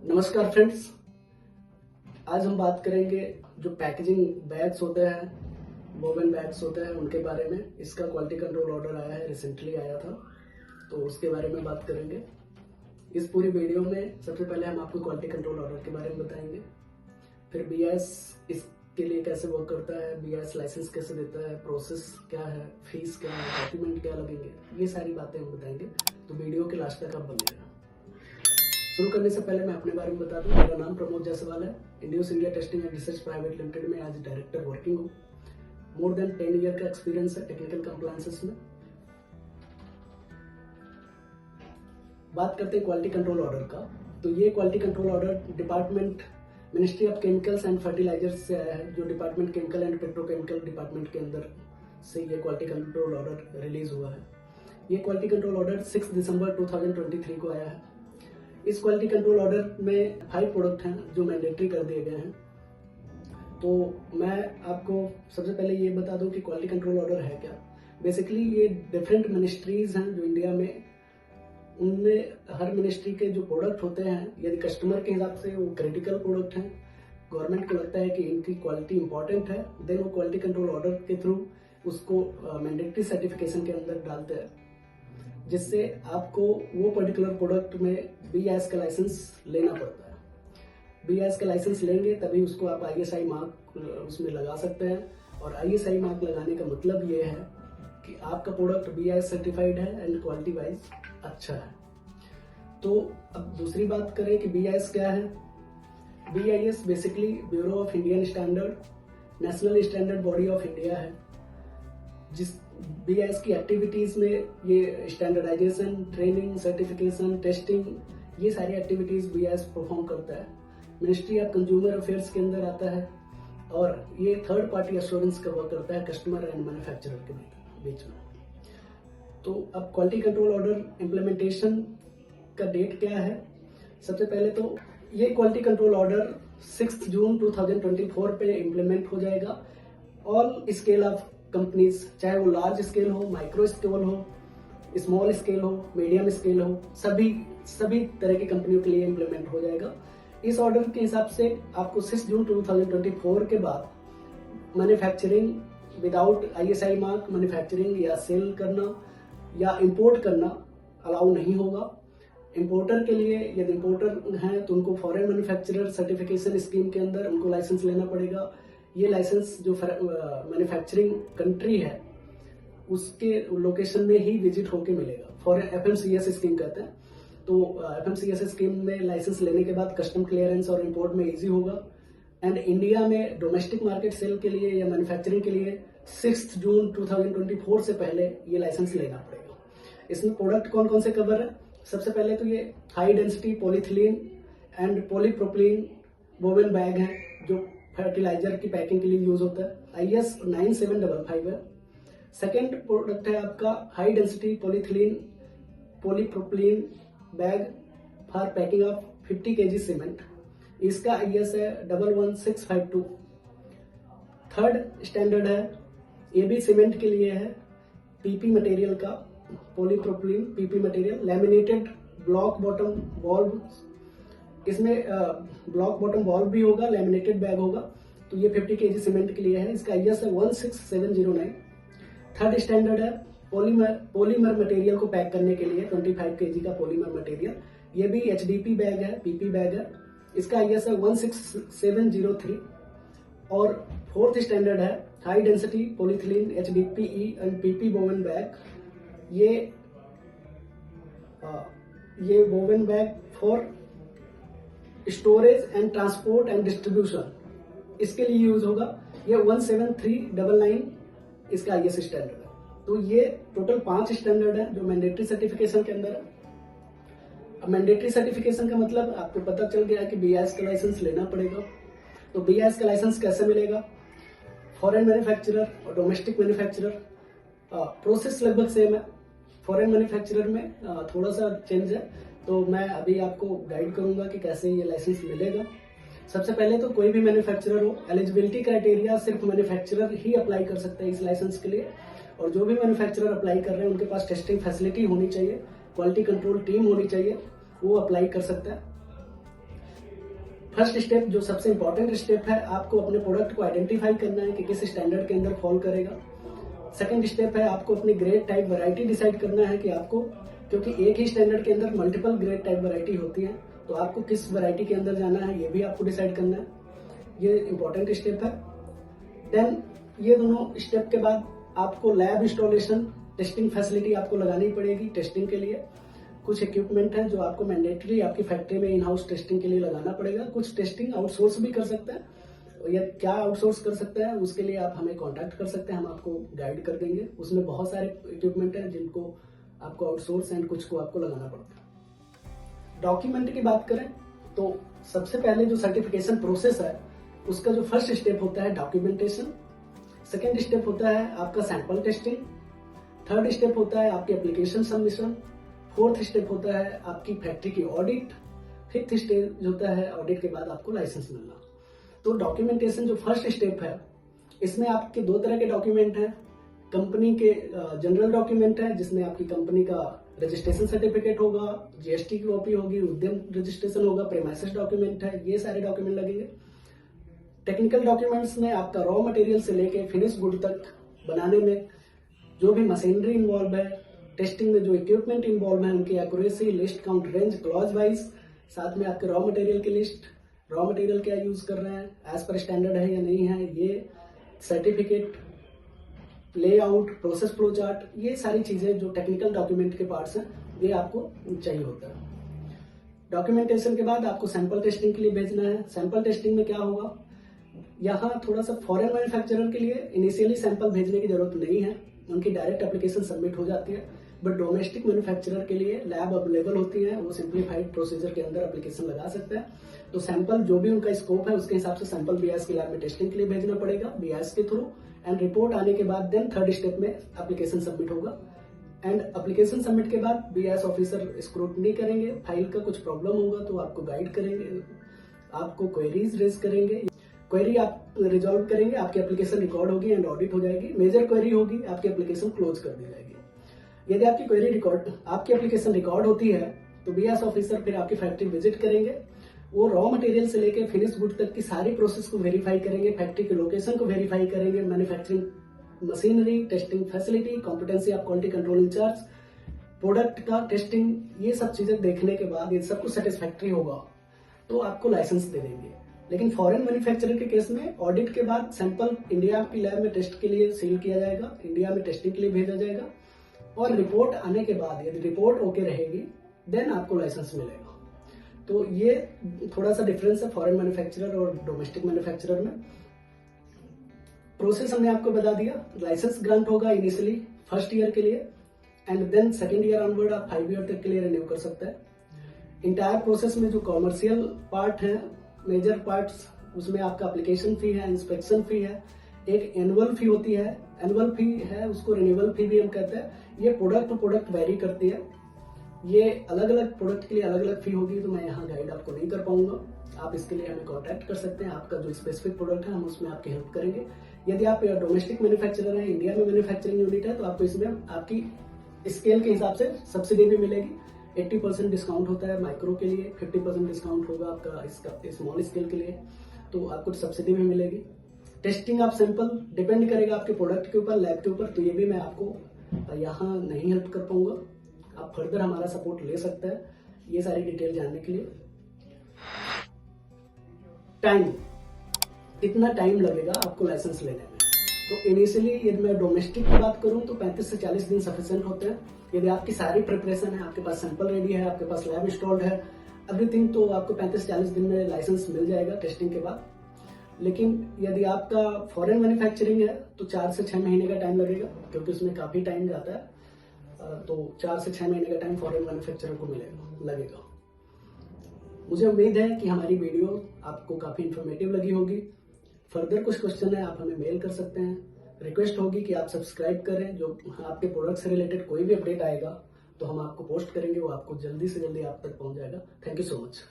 नमस्कार फ्रेंड्स। आज हम बात करेंगे जो पैकेजिंग बैग्स होते हैं, वोवन बैग्स होते हैं, उनके बारे में। इसका क्वालिटी कंट्रोल ऑर्डर आया है, रिसेंटली आया था, तो उसके बारे में बात करेंगे। इस पूरी वीडियो में सबसे पहले हम आपको क्वालिटी कंट्रोल ऑर्डर के बारे में बताएंगे, फिर बीआईएस इसके लिए कैसे वर्क करता है, बीआईएस लाइसेंस कैसे देता है, प्रोसेस क्या है, फीस क्या है, डॉक्यूमेंट क्या लगेंगे, ये सारी बातें हम बताएंगे। तो वीडियो के लास्ट तक आप बने रहें। शुरू करने से पहले मैं अपने बारे में बता दूं, मेरा नाम प्रमोद जायसवाल है। Induce India testing and research private limited में एज डायरेक्टर वर्किंग हूँ। मोर देन 10 ईयर का एक्सपीरियंस है टेक्निकल कंप्लायंसेस में। बात करते हैं क्वालिटी कंट्रोल ऑर्डर का। तो ये quality control order department ministry of chemicals and fertilisers से आया है, जो department chemical and petrochemical department के अंदर से ये क्वालिटी कंट्रोल ऑर्डर रिलीज हुआ है। ये क्वालिटी कंट्रोल ऑर्डर 6 दिसंबर 2023 को आया है। इस क्वालिटी कंट्रोल ऑर्डर में 5 प्रोडक्ट हैं जो मैंडेटरी कर दिए गए हैं। तो मैं आपको सबसे पहले ये बता दूं कि क्वालिटी कंट्रोल ऑर्डर है क्या। बेसिकली ये डिफरेंट मिनिस्ट्रीज हैं जो इंडिया में, उनमें हर मिनिस्ट्री के जो प्रोडक्ट होते हैं, यदि कस्टमर के हिसाब से वो क्रिटिकल प्रोडक्ट हैं, गवर्नमेंट को लगता है कि इनकी क्वालिटी इंपॉर्टेंट है, देन वो क्वालिटी कंट्रोल ऑर्डर के थ्रू उसको मैंडेटरी सर्टिफिकेशन के अंदर डालते हैं, जिससे आपको वो पर्टिकुलर प्रोडक्ट में बीआईएस का लाइसेंस लेना पड़ता है। बीआईएस का लाइसेंस लेंगे तभी उसको आप आईएसआई मार्क उसमें लगा सकते हैं। और आईएसआई मार्क लगाने का मतलब ये है कि आपका प्रोडक्ट बीआईएस सर्टिफाइड है एंड क्वालिटी वाइज अच्छा है। तो अब दूसरी बात करें कि बीआईएस क्या है। BIS basically bureau of Indian standard, national standard body of India है, जिस बीआईएस की एक्टिविटीज में ये स्टैंडर्डाइजेशन, ट्रेनिंग, सर्टिफिकेशन, टेस्टिंग, ये सारी एक्टिविटीज बीआईएस परफॉर्म करता है। मिनिस्ट्री ऑफ कंज्यूमर अफेयर्स के अंदर आता है और ये थर्ड पार्टी एश्योरेंस का वर्क करता है कस्टमर एंड मैन्युफैक्चरर के बीच में। तो अब क्वालिटी कंट्रोल ऑर्डर इम्प्लीमेंटेशन का डेट क्या है। सबसे पहले तो ये क्वालिटी कंट्रोल ऑर्डर 6 जून 2024 पे इम्प्लीमेंट हो जाएगा। ऑल स्केल ऑफ कंपनीज, चाहे वो लार्ज स्केल हो, माइक्रो स्केल हो, स्मॉल स्केल हो, मीडियम स्केल हो, सभी तरह की कंपनियों के लिए इम्प्लीमेंट हो जाएगा। इस ऑर्डर के हिसाब से आपको 6 जून 2024 के बाद manufacturing without ISI mark manufacturing या सेल करना या इंपोर्ट करना अलाउ नहीं होगा। इंपोर्टर के लिए, यदि इंपोर्टर हैं तो उनको फॉरेन मैन्युफैक्चरर सर्टिफिकेशन स्कीम के अंदर उनको लाइसेंस लेना पड़ेगा। ये लाइसेंस जो मैन्युफैक्चरिंग कंट्री है उसके लोकेशन में ही विजिट होके मिलेगा। फॉरेन एफएमसीएस स्कीम कहते हैं। तो एफएमसीएस स्कीम में लाइसेंस लेने के बाद कस्टम क्लियरेंस और इंपोर्ट में इजी होगा। एंड इंडिया में डोमेस्टिक मार्केट सेल के लिए या मैन्युफैक्चरिंग के लिए 6 जून 2024 से पहले ये लाइसेंस लेना पड़ेगा। इसमें प्रोडक्ट कौन कौन से कवर है। सबसे पहले तो ये high density polythene and polypropylene woven bag है जो फर्टिलाइजर की पैकिंग के लिए यूज होता है। IS 9755 है। सेकेंड प्रोडक्ट है आपका high density polythene polypropylene bag for packing of 50 kg cement. इसका IS है 11652। थर्ड स्टैंडर्ड है AB सीमेंट के लिए है, PP मटेरियल का polypropylene PP material, laminated block bottom valve. इसमें ब्लॉक बॉटम वॉल्व भी होगा, लैमिनेटेड बैग होगा। तो ये 50 kg सीमेंट के लिए है। इसका IS है 16709। थर्ड स्टैंडर्ड है पॉलीमर मटेरियल को पैक करने के लिए 25 kg का पॉलीमर मटेरियल। ये भी HDP बैग है, PP बैग है। इसका IS है 16703। और फोर्थ स्टैंडर्ड है high density polyethylene HDPE and PP woven bag. ये woven bag for storage and transport and distribution, इसके लिए यूज होगा। ये 17399 इसका IS स्टैंडर्ड है। तो ये टोटल 5 स्टैंडर्ड है जो मैंडेटरी सर्टिफिकेशन के अंदर है। अब मैंडेटरी सर्टिफिकेशन का मतलब आपको पता चल गया कि बीआईएस का लाइसेंस लेना पड़ेगा। तो बीआईएस का लाइसेंस कैसे मिलेगा। फॉरेन मैन्युफैक्चरर और डोमेस्टिक मैन्युफैक्चरर प्रोसेस लगभग सेम है। फॉरेन मैन्युफैक्चरर में थोड़ा सा चेंज है, तो मैं अभी आपको गाइड करूंगा कि कैसे ये लाइसेंस मिलेगा। सबसे पहले तो कोई भी मैन्युफैक्चरर हो, एलिजिबिलिटी क्राइटेरिया सिर्फ मैन्युफैक्चरर ही अप्लाई कर सकते हैं इस लाइसेंस के लिए। और जो भी मैन्युफैक्चरर अप्लाई कर रहे हैं उनके पास टेस्टिंग फैसिलिटी होनी चाहिए, क्वालिटी कंट्रोल टीम होनी चाहिए, वो अप्लाई कर सकता है। फर्स्ट स्टेप जो सबसे इंपॉर्टेंट स्टेप है, आपको अपने प्रोडक्ट को आइडेंटिफाई करना है कि किस स्टैंडर्ड के अंदर फॉल करेगा। सेकंड स्टेप है आपको अपनी ग्रेड टाइप वैरायटी डिसाइड करना है कि आपको, क्योंकि एक ही स्टैंडर्ड के अंदर मल्टीपल ग्रेड टाइप वैरायटी होती है, तो आपको किस वैरायटी के अंदर जाना है ये भी आपको डिसाइड करना है। ये इंपॉर्टेंट स्टेप है। देन ये दोनों स्टेप के बाद आपको लैब इंस्टॉलेशन, टेस्टिंग फैसिलिटी आपको लगानी पड़ेगी टेस्टिंग के लिए। कुछ इक्विपमेंट है जो आपको मैंडेटरी आपकी फैक्ट्री में इन हाउस टेस्टिंग के लिए लगाना पड़ेगा। कुछ टेस्टिंग आउटसोर्स भी कर सकता है, या क्या आउटसोर्स कर सकता है उसके लिए आप हमें कांटेक्ट कर सकते हैं, हम आपको गाइड कर देंगे। उसमें बहुत सारे इक्विपमेंट है जिनको आपको आउटसोर्स एंड कुछ को आपको लगाना पड़ता है। डॉक्यूमेंट की बात करें तो सबसे पहले जो सर्टिफिकेशन प्रोसेस है उसका जो फर्स्ट स्टेप होता है डॉक्यूमेंटेशन, सेकेंड स्टेप होता है आपका सैंपल टेस्टिंग, थर्ड स्टेप होता है आपकी एप्लीकेशन सबमिशन, फोर्थ स्टेप होता है आपकी फैक्ट्री की ऑडिट, फिफ्थ स्टेप होता है ऑडिट के बाद आपको लाइसेंस मिलना। तो डॉक्यूमेंटेशन जो फर्स्ट स्टेप है इसमें आपके दो तरह के डॉक्यूमेंट हैं। कंपनी के जनरल डॉक्यूमेंट है जिसमें आपकी कंपनी का रजिस्ट्रेशन सर्टिफिकेट होगा, जीएसटी की कॉपी होगी, उद्यम रजिस्ट्रेशन होगा, प्रीमाइसेस डॉक्यूमेंट है, ये सारे डॉक्यूमेंट लगेंगे। टेक्निकल डॉक्यूमेंट्स में आपका रॉ मटेरियल से लेके फिनिश गुड तक बनाने में जो भी मशीनरी इन्वॉल्व है, टेस्टिंग में जो इक्विपमेंट इन्वॉल्व है उनकी accuracy, list count, range, clause wise, साथ में आपके रॉ मटेरियल की लिस्ट, रॉ मटेरियल क्या यूज कर रहे हैं, एज पर स्टैंडर्ड है या नहीं है, ये certificate, layout, process flow chart, ये सारी चीजें जो टेक्निकल डॉक्यूमेंट के पार्ट्स हैं ये आपको चाहिए होता है। डॉक्यूमेंटेशन के बाद आपको सैंपल टेस्टिंग के लिए भेजना है। सैंपल टेस्टिंग में क्या होगा, यहाँ थोड़ा सा फॉरेन मैन्युफैक्चरर के लिए इनिशियली सैंपल भेजने की जरूरत नहीं है, उनकी डायरेक्ट एप्लीकेशन सबमिट हो जाती है। बट डोमेस्टिक मैन्युफैक्चरर के लिए लैब अवेलेबल होती है, वो सिंप्लीफाइड प्रोसीजर के अंदर एप्लीकेशन लगा सकते हैं। तो सैंपल जो भी उनका स्कोप है उसके हिसाब से सैंपल बीआईएस की लैब में टेस्टिंग के लिए भेजना पड़ेगा बीआईएस के थ्रू, एंड रिपोर्ट आने के बाद देन थर्ड स्टेप में एप्लीकेशन सबमिट होगा। एंड एप्लीकेशन सबमिट के बाद बीआईएस ऑफिसर स्क्रूटनी करेंगे, फाइल का कुछ प्रॉब्लम होगा तो आपको गाइड करेंगे, आपको क्वेरीज रेज करेंगे, क्वेरी आप रिजॉल्व करेंगे, आपकी एप्लीकेशन रिकॉर्ड होगी एंड ऑडिट हो जाएगी। मेजर क्वेरी होगी, आपकी एप्लीकेशन क्लोज कर दी जाएगी। यदि आपकी क्वेरी रिकॉर्ड, आपकी एप्लीकेशन रिकॉर्ड होती है तो बीआईएस ऑफिसर फिर आपकी फैक्ट्री विजिट करेंगे, वो रॉ मटेरियल से लेकर फिनिश गुड तक की सारी प्रोसेस को वेरीफाई करेंगे, फैक्ट्री के लोकेशन को वेरीफाई करेंगे, manufacturing machinery, testing facility, competency of quality control in charge, product का टेस्टिंग, ये सब चीजें देखने के बाद ये सब कुछ सेटिस्फैक्ट्री होगा तो आपको लाइसेंस दे देंगे। लेकिन फॉरेन मैन्युफैक्चरर के केस में ऑडिट के बाद सैंपल इंडिया की लैब में टेस्ट के लिए सील किया जाएगा, इंडिया में टेस्टिंग के लिए भेजा जाएगा, और रिपोर्ट आने के बाद यदि रिपोर्ट ओके रहेगी देन आपको लाइसेंस मिलेगा। तो ये थोड़ा सा डिफरेंस है फॉरेन मैन्युफैक्चरर और डोमेस्टिक मैन्युफैक्चरर में। प्रोसेस हमने आपको बता दिया। लाइसेंस ग्रांट होगा इनिशियली फर्स्ट ईयर के लिए, and then second year onward आप 5 ईयर तक के लिए रिन्यू कर सकते हैं। इंटायर प्रोसेस में जो कॉमर्शियल पार्ट है, मेजर पार्ट्स, उसमें आपका एप्लीकेशन फी है, इंस्पेक्शन फी है, एक एनुअल फी होती है, एनुअल फी है उसको रिन्यूअल फी भी हम कहते हैं। ये प्रोडक्ट टू प्रोडक्ट वेरी करती है, ये अलग अलग प्रोडक्ट के लिए अलग अलग फी होगी, तो मैं यहाँ गाइड आपको नहीं कर पाऊंगा। आप इसके लिए हमें कांटेक्ट कर सकते हैं, आपका जो स्पेसिफिक प्रोडक्ट है हम उसमें आपकी हेल्प करेंगे। यदि आप डोमेस्टिक मैन्युफैक्चरर है, इंडिया में मैन्युफैक्चरिंग यूनिट है, तो आपको इसमें आपकी स्केल के हिसाब से सब्सिडी भी मिलेगी। 80% डिस्काउंट होता है माइक्रो के लिए, 50% डिस्काउंट होगा आपका इसका स्मॉल स्केल के लिए, तो आपको सब्सिडी भी मिलेगी। टेस्टिंग आप सैंपल डिपेंड करेगा आपके प्रोडक्ट के ऊपर, लैब के ऊपर, तो ये भी मैं आपको यहाँ नहीं हेल्प कर पाऊंगा। आप फर्दर हमारा सपोर्ट ले सकते हैं ये सारी डिटेल जानने के लिए। टाइम, कितना टाइम लगेगा आपको लाइसेंस लेने में, तो इनिशियली यदि मैं डोमेस्टिक की बात करूं तो 35 से 40 दिन सफिशिएंट होते हैं। यदि आपकी सारी प्रिपरेशन है, आपके पास सैंपल रेडी है, आपके पास लैब इंस्टॉल्ड है, एवरीथिंग, तो आपको 35-40 दिन में लाइसेंस मिल जाएगा टेस्टिंग के बाद। लेकिन यदि आपका फॉरेन मैन्युफैक्चरिंग है तो 4 से 6 महीने का टाइम लगेगा, क्योंकि उसमें काफी टाइम जाता है। तो 4 से 6 महीने का टाइम फॉरेन मैन्युफैक्चरर को लगेगा। मुझे उम्मीद है कि हमारी वीडियो आपको काफी इंफॉर्मेटिव लगी होगी। फर्दर कुछ क्वेश्चन है आप हमें मेल कर सकते हैं। रिक्वेस्ट होगी कि आप सब्सक्राइब करें, जो आपके प्रोडक्ट से रिलेटेड कोई भी अपडेट आएगा तो हम आपको पोस्ट करेंगे, वो आपको जल्दी से जल्दी आप तक पहुंच जाएगा। Thank you so much.